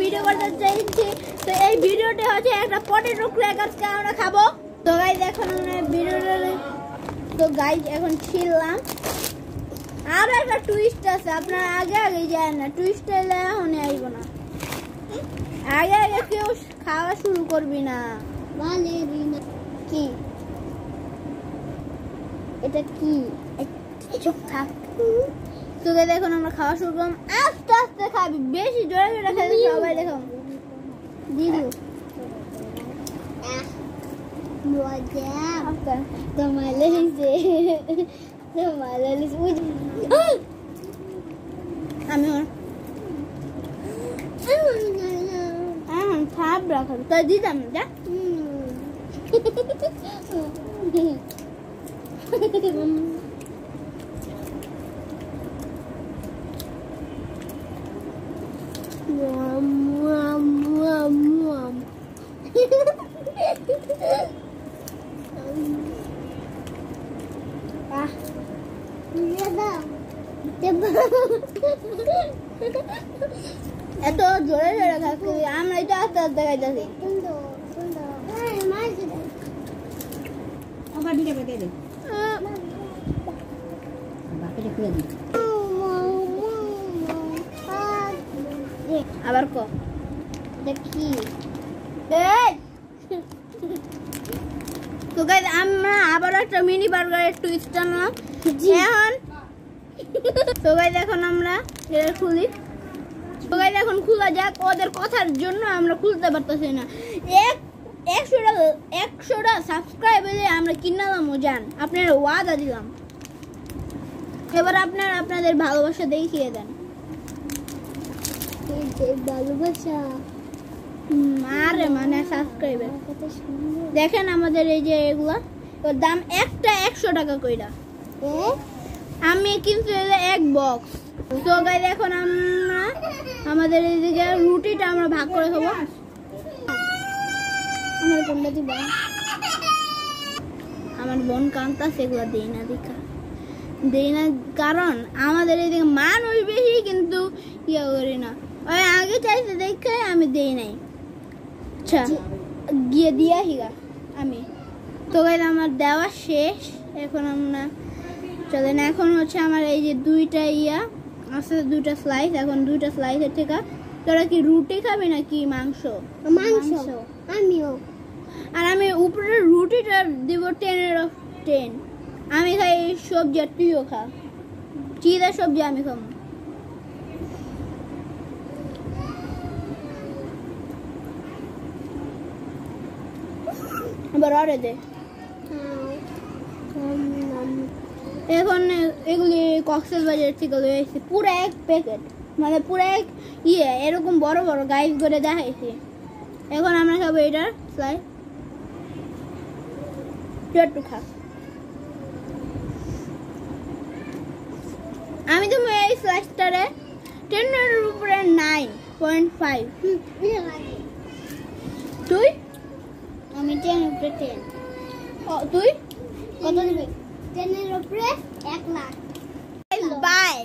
Video করতে চাইছি। তো এই ভিডিওটা হচ্ছে একটা পটেটো ক্র্যাকারকে আমরা খাবো। তো গাইজ এখন আমরা ভিডিওটা তো গাইজ এখন ছিলাম। আর একটা টুইস্ট আছে, আপনারা আগে আগে যায় না, টুইস্ট এলে এখন আইব না, আগে আগে কেউ খাওয়া শুরু করবি না। কি এটা কি চুপ থাক। তোকে দেখুন আমরা খাওয়া শুরু করলাম, আস্তে আস্তে খাবি, বেশি জোরে জোরে খেলে সবাই দেখো দিদু তোমার লেগেছে তোমার লেগেছে আমি খারাপ রাখো তো দিতাম যা এত জোরে জোরে খাচ্ছি, আমরা এটা আস্তে আস্তে খাইতেছি। আবার কো দেখি তো গাইস আমরা আবার একটা মিনি বার্গারের টুইস্ট আনলাম এখন। তো গাইস এখন আমরা এটা খুলি। তো গাইস এখন খোলা যাক, ওদের কথার জন্য আমরা খুলতে পারতেছি না। 100টা সাবস্ক্রাইব হলে আমরা কিনলাম জান, আপনারা ওয়াদা দিলাম। এবার আপনারা আপনাদের ভালোবাসা দেখিয়ে দেন। ভালোবাসা আরে মানে সাবস্ক্রাইবার দেখেন আমাদের এই যে এগুলা, ওর দাম একটা 100 টাকা কইরা। আমি কিন্তু এক বক্স। তো গাইস এখন আমরা আমাদের এই যে রুটিটা আমরা ভাগ করে খাবো। আমার কোনটা দিবা? আমার বোন কান্তা সেগুলা দেই না দেখা দেই না, কারণ আমাদের এদিকে মানুষ বেশি কিন্তু ইয়া করি না। ওই আগে চাইছে দেখে আমি দেই নাই। আচ্ছা গিয়ে দিয়া হিগা আমি। তো গাইস আমার দেওয়া শেষ, এখন আমরা চলেন। এখন হচ্ছে আমার এই যে দুইটা ইয়া আছে, দুইটা স্লাইস। এখন দুইটা স্লাইসের থেকে তোরা কি রুটি খাবি নাকি মাংস? মাংস আমিও। আর আমি উপরে রুটিটা দিব 10/10। আমি খাই সবজি আর তুইও খা, চিরা সবজি আমি খাবো। এবার আরে দে। এখন এগুলি কক্সবাজার থেকে লয়ে আসছি, পুরো এক প্যাকেট, মানে পুরো এক ইয়ে এরকম বড় বড় গাইজ করে দেখাইছি। এখন আমরা খাবো এটার স্লাইস, একটু খা। আমি তো এই স্লাইসটারে 10 এর উপরে 9.5। তুই? আমি 10 এর উপরে 10। ও তুই কত দিবি? 10 এর উপরে 1 লাখ। বাই।